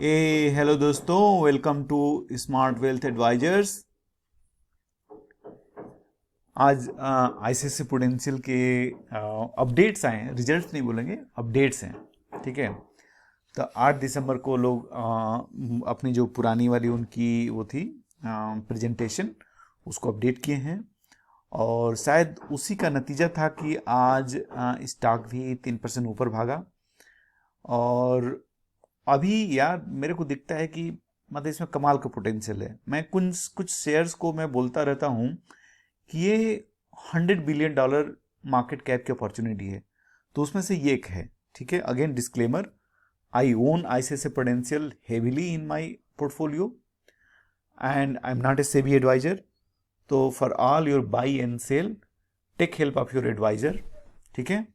Hello दोस्तों, welcome to smart wealth advisors. आज ICICI prudential के अपडेट्स आए हैं, रिजल्ट्स नहीं बोलेंगे, अपडेट्स हैं। ठीक है, तो 8 दिसंबर को लोग अपनी जो पुरानी वाली उनकी वो थी प्रेजेंटेशन, उसको अपडेट किए हैं और शायद उसी का नतीजा था कि आज स्टॉक भी 3% ऊपर भागा। और अभी यार मेरे को दिखता है कि मतलब इसमें कमाल का पोटेंशियल है। मैं कुछ कुछ शेयर्स को मैं बोलता रहता हूँ कि ये $100 बिलियन मार्केट कैप की अपॉर्चुनिटी है, तो उसमें से ये एक है। ठीक है, again disclaimer, I own ICICI Prudential heavily in my portfolio and I am not a SEBI adviser. तो for all your buy and sell, take help of your adviser. ठीक है,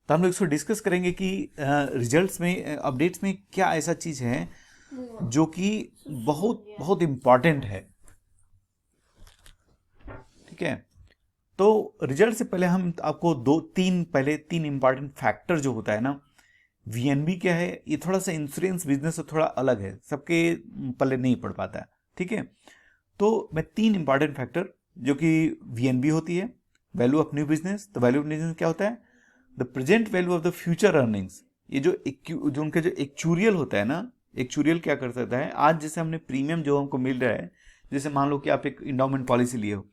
तो हम लोग इसको डिस्कस करेंगे कि रिजल्ट्स में, अपडेट्स में क्या ऐसा चीज है जो कि बहुत बहुत इंपॉर्टेंट है। ठीक है, तो रिजल्ट से पहले हम आपको पहले तीन इंपॉर्टेंट फैक्टर जो होता है ना, वीएनबी क्या है, ये थोड़ा सा इंश्योरेंस बिजनेस से थोड़ा अलग है, सबके पल्ले नहीं पड़ पाता है। ठीक है, तो मैं तीन इंपॉर्टेंट फैक्टर जो कि वीएनबी होती है, वैल्यू ऑफ न्यू बिजनेस। तो वैल्यू ऑफ बिजनेस क्या होता है? The present value of the future earnings. ये जो उनके जो एक्चुरियल होता है ना, एक्चुरियल क्या कर सकता है, आज जैसे हमने प्रीमियम जो हमको मिल रहा है, जैसे मान लो कि आप एक इंडोमेंट पॉलिसी लिए हो,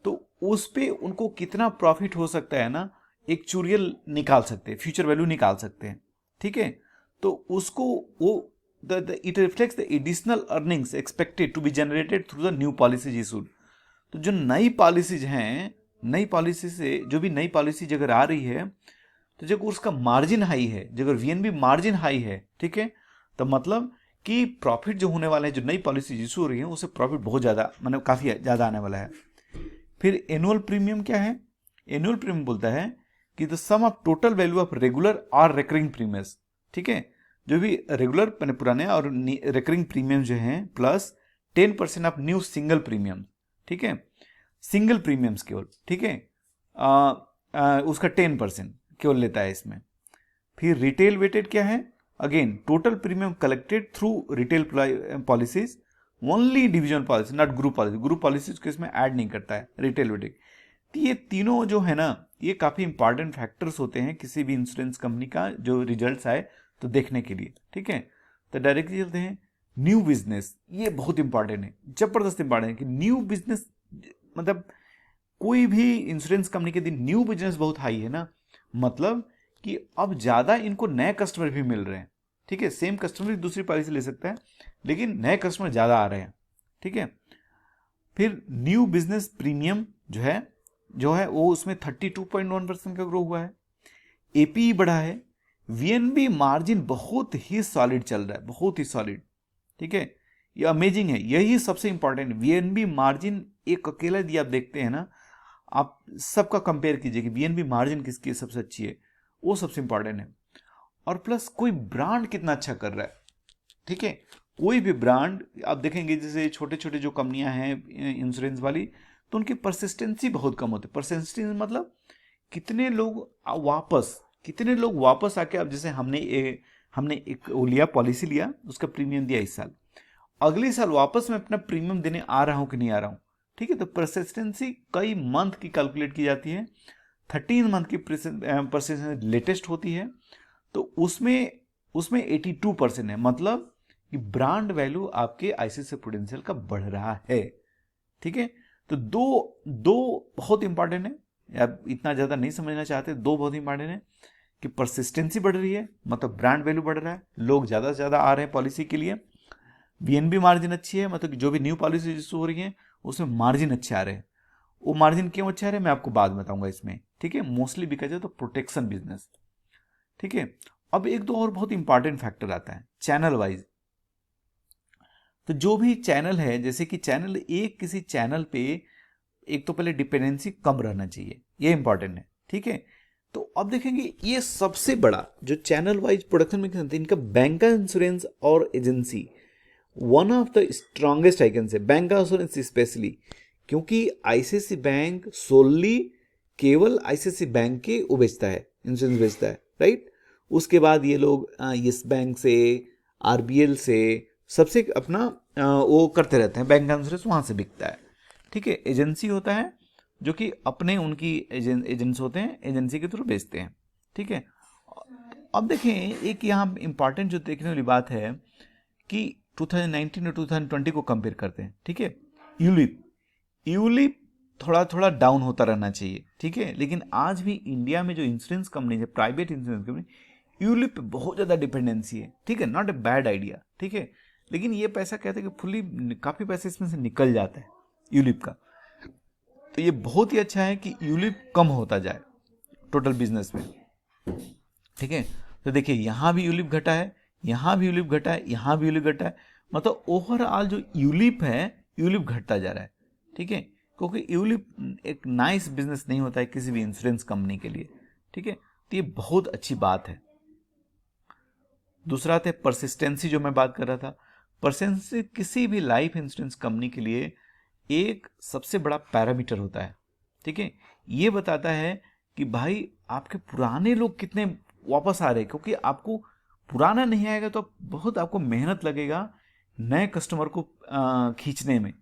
तो उस पे उनको कितना प्रॉफिट हो सकता है ना, एक्चुरियल निकाल सकते हैं, फ्यूचर वैल्यू निकाल सकते हैं। ठीक है, तो उसको वो it reflects the additional earnings expected to be generated through the new policies issued. तो जो नई पॉलिसीज हैं, नई पॉलिसी से जो भी नई पॉलिसी अगर आ रही है, तो जब उसका मार्जिन हाई है, जब वीएनबी मार्जिन हाई है, ठीक है, तो मतलब कि प्रॉफिट जो होने वाला है, जो नई पॉलिसी इशू हो रही है, उससे प्रॉफिट बहुत ज़्यादा, मतलब काफ़ी ज़्यादा आने वाला है। फिर एनुअल प्रीमियम क्या है? एनुअल प्रीमियम बोलता है कि the sum of total value of regular और रिकरिंग प्रीमियम्स। ठीक है, जो भी रेगुलर पुराने और रिकरिंग प्रीमियम जो हैं, plus 10% of new single premium. ठीक है, सिंगल प्रीमियम्स केवल। ठीक है, उसका 10% केवल लेता है इसमें। फिर रिटेल वेटेड क्या है? Again total premium collected through retail policies, only individual policy, not group policy. Group policies को इसमें ऐड नहीं करता है रिटेल वेटेड। तो ये तीनों जो है ना, ये काफी इंपॉर्टेंट फैक्टर्स होते हैं किसी भी इंश्योरेंस कंपनी का जो रिजल्ट्स आए तो देखने के लिए। ठीक है, तो डायरेक्टली चलते हैं न्यू बिजनेस। ये बहुत इंपॉर्टेंट है, जबरदस्त इंपॉर्टेंट है कि न्यू बिजनेस, मतलब कोई भी इंश्योरेंस कंपनी के दिन न्यू बिजनेस बहुत हाई है ना, मतलब कि अब ज्यादा इनको नए कस्टमर भी मिल रहे हैं। ठीक है, सेम कस्टमर दूसरी पॉलिसी ले सकता है, लेकिन नए कस्टमर ज्यादा आ रहे हैं। ठीक है, फिर न्यू बिजनेस प्रीमियम जो है वो उसमें 32.1% का ग्रो हुआ है। एपीई बढ़ा है। वीएनबी मार्जिन बहुत ही सॉलिड चल रहा है, बहुत ही सॉलिड। ठीक है, ये अमेजिंग है, यही सबसे इंपॉर्टेंट। वीएनबी मार्जिन एक अकेला यदि आप देखते हैं ना, आप सबका कंपेयर कीजिए कि वीएनबी मार्जिन किसकी सबसे अच्छी है, वो सबसे इंपॉर्टेंट है। और प्लस कोई ब्रांड कितना अच्छा कर रहा है। ठीक है, कोई भी ब्रांड आप देखेंगे, जैसे छोटे छोटे जो कंपनियां हैं इंश्योरेंस वाली, तो उनकी परसिस्टेंसी बहुत कम होती है। परसिस्टेंसी मतलब कितने लोग वापस आके, अब जैसे हमने एक वो लिया, पॉलिसी लिया, उसका प्रीमियम दिया इस साल, अगले साल वापस मैं अपना प्रीमियम देने आ रहा हूं कि नहीं आ रहा हूं। ठीक है, तो परसिस्टेंसी कई मंथ की कैलकुलेट की जाती है, 13 मंथ की परसिस्टेंसी लेटेस्ट होती है, तो उसमें उसमें 82% है, मतलब कि ब्रांड वैल्यू आपके आईसीआईसीआई प्रूडेंशियल का बढ़ रहा है। ठीक है, तो दो दो बहुत इंपॉर्टेंट है, आप इतना ज्यादा नहीं समझना चाहते, दो बहुत इंपॉर्टेंट है कि परसिस्टेंसी बढ़ रही है, मतलब ब्रांड वैल्यू बढ़ रहा है, लोग ज्यादा से ज्यादा आ रहे हैं पॉलिसी के लिए। वीएनबी मार्जिन अच्छी है, मतलब कि जो भी न्यू पॉलिसी इशू हो रही है उसमें मार्जिन अच्छे आ रहे हैं। वो मार्जिन क्यों अच्छे आ रहे हैं मैं आपको बाद में बताऊंगा इसमें। ठीक है, मोस्टली बिकॉज है तो प्रोटेक्शन बिजनेस। ठीक है, अब एक दो और बहुत इंपॉर्टेंट फैक्टर आता है चैनल वाइज। तो जो भी चैनल है, जैसे कि चैनल एक, किसी चैनल पे एक तो पहले डिपेंडेंसी कम रहना चाहिए, ये इंपॉर्टेंट है। ठीक है, तो अब देखेंगे ये सबसे बड़ा जो चैनल वाइज प्रोडक्शन में इनका बैंक इंश्योरेंस और agency, one of the strongest I can say, bank insurance specially, क्योंकि आईसीआईसीआई बैंक सोलली केवल आईसीआईसीआई बैंक के वो बेचता है, इंश्योरेंस बेचता है, राइट। उसके बाद ये लोग यस बैंक से, आरबीएल से, सबसे अपना वो करते रहते हैं, बैंक का इंश्योरेंस वहाँ से बिकता है। ठीक है, एजेंसी होता है जो कि अपने उनकी एजेंट्स होते हैं, एजेंसी के थ्रू बेचते हैं। ठीक है, अब देखें एक यहाँ इंपॉर्टेंट जो देखने वाली बात है कि 2019 और 2020 को कंपेयर करते हैं। ठीक है, यूलिप यूलिप थोड़ा थोड़ा डाउन होता रहना चाहिए। ठीक है, लेकिन आज भी इंडिया में जो इंश्योरेंस कंपनी है, प्राइवेट इंश्योरेंस कंपनी, यूलिप पे बहुत ज़्यादा डिपेंडेंसी है। ठीक है, नॉट ए बैड आइडिया। ठीक है, लेकिन ये पैसा कहते हैं कि फुली काफ़ी पैसे इसमें से निकल जाता है यूलिप का। तो ये बहुत ही अच्छा है कि यूलिप कम होता जाए टोटल बिजनेस में। ठीक है, तो देखिए यहाँ भी यूलिप घटा है, यहाँ भी यूलिप घटा है, यहाँ भी यूलिप घटा है, मतलब ओवरऑल जो यूलिप है, यूलिप घटता जा रहा है। ठीक है, क्योंकि यूलिप एक नाइस बिजनेस नहीं होता है किसी भी इंश्योरेंस कंपनी के लिए। ठीक है, तो ये बहुत अच्छी बात है। दूसरा है परसिस्टेंसी, जो मैं बात कर रहा था। परसिस्टेंसी किसी भी लाइफ इंश्योरेंस कंपनी के लिए एक सबसे बड़ा पैरामीटर होता है। ठीक है, ये बताता है कि भाई आपके पुराने लोग कितने वापस आ रहे हैं, क्योंकि आपको पुराना नहीं आएगा तो बहुत आपको मेहनत लगेगा नए कस्टमर को खींचने में।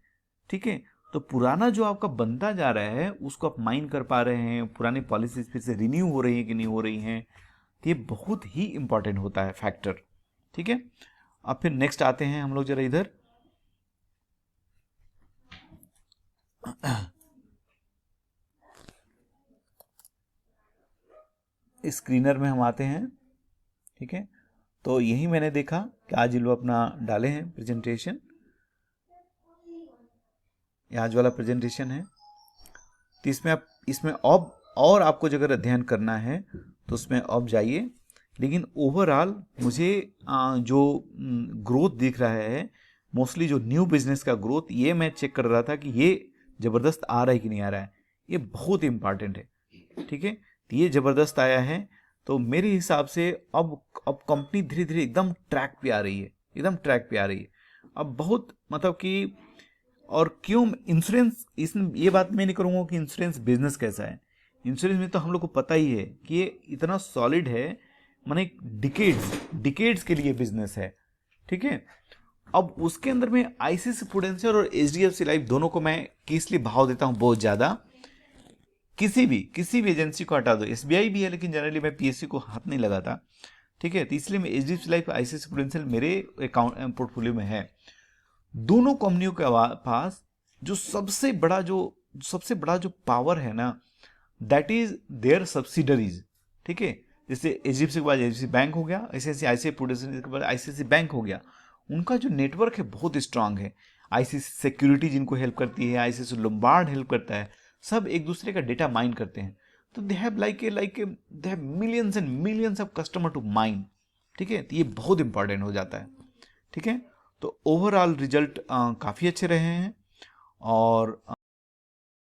ठीक है, तो पुराना जो आपका बनता जा रहा है उसको आप माइन कर पा रहे हैं, पुरानी पॉलिसीज फिर से रिन्यू हो रही है कि नहीं हो रही हैं, ये बहुत ही इंपॉर्टेंट होता है फैक्टर। ठीक है, अब फिर नेक्स्ट आते हैं हम लोग जरा इधर। स्क्रीनर में हम आते हैं। ठीक है, तो यही मैंने देखा कि आज ये लोग अपना डाले हैं प्रेजेंटेशन, आज वाला प्रेजेंटेशन है। तो इसमें अब और आपको अगर अध्ययन करना है तो उसमें अब जाइए, लेकिन ओवरऑल मुझे जो ग्रोथ दिख रहा है, मोस्टली जो न्यू बिजनेस का ग्रोथ, ये मैं चेक कर रहा था कि ये ज़बरदस्त आ रहा है कि नहीं आ रहा है। ये बहुत इंपॉर्टेंट है। ठीक है, तो ये ज़बरदस्त आया है, तो मेरे हिसाब से अब कंपनी धीरे धीरे एकदम ट्रैक पे आ रही है, एकदम ट्रैक पे आ रही है। अब बहुत मतलब कि, और क्यों इंश्योरेंस, इस ये बात मैं नहीं करूँगा कि इंश्योरेंस बिजनेस कैसा है। इंश्योरेंस में तो हम लोग को पता ही है कि ये इतना सॉलिड है, माने डिकेड्स के लिए बिजनेस है। ठीक है, अब उसके अंदर में आईसीआईसी प्रूडेंशियल और एचडीएफसी लाइफ दोनों को मैं किस लिए भाव देता हूँ बहुत ज़्यादा। किसी भी एजेंसी को हटा दो, एसबीआई भी है लेकिन जनरली मैं पीएससी को हाथ नहीं लगाता। ठीक है, तो इसलिए मैं एचडीएफसी लाइफ, आईसीआईसी प्रूडेंशियल मेरे अकाउंट पोर्टफोलियो में है। दोनों कंपनियों के पास जो सबसे बड़ा जो पावर है ना, दैट इज देयर सब्सिडरीज। ठीक है, जैसे एचडीएफसी के बाद एचडीएफसी बैंक हो गया, ऐसे ऐसे आईसीआईसी प्रूडेंशियल के बाद आईसीआईसी बैंक हो गया। उनका जो नेटवर्क है बहुत स्ट्रांग है। आईसीआईसी सिक्योरिटी जिनको हेल्प करती है, आईसीआईसी लोम्बार्ड हेल्प करता है, सब एक दूसरे का डेटा माइन करते हैं। तो they have they have millions and millions of customer to mine. ठीक है, तो ये बहुत इंपॉर्टेंट हो जाता है। ठीक है, तो ओवरऑल रिजल्ट काफ़ी अच्छे रहे हैं, और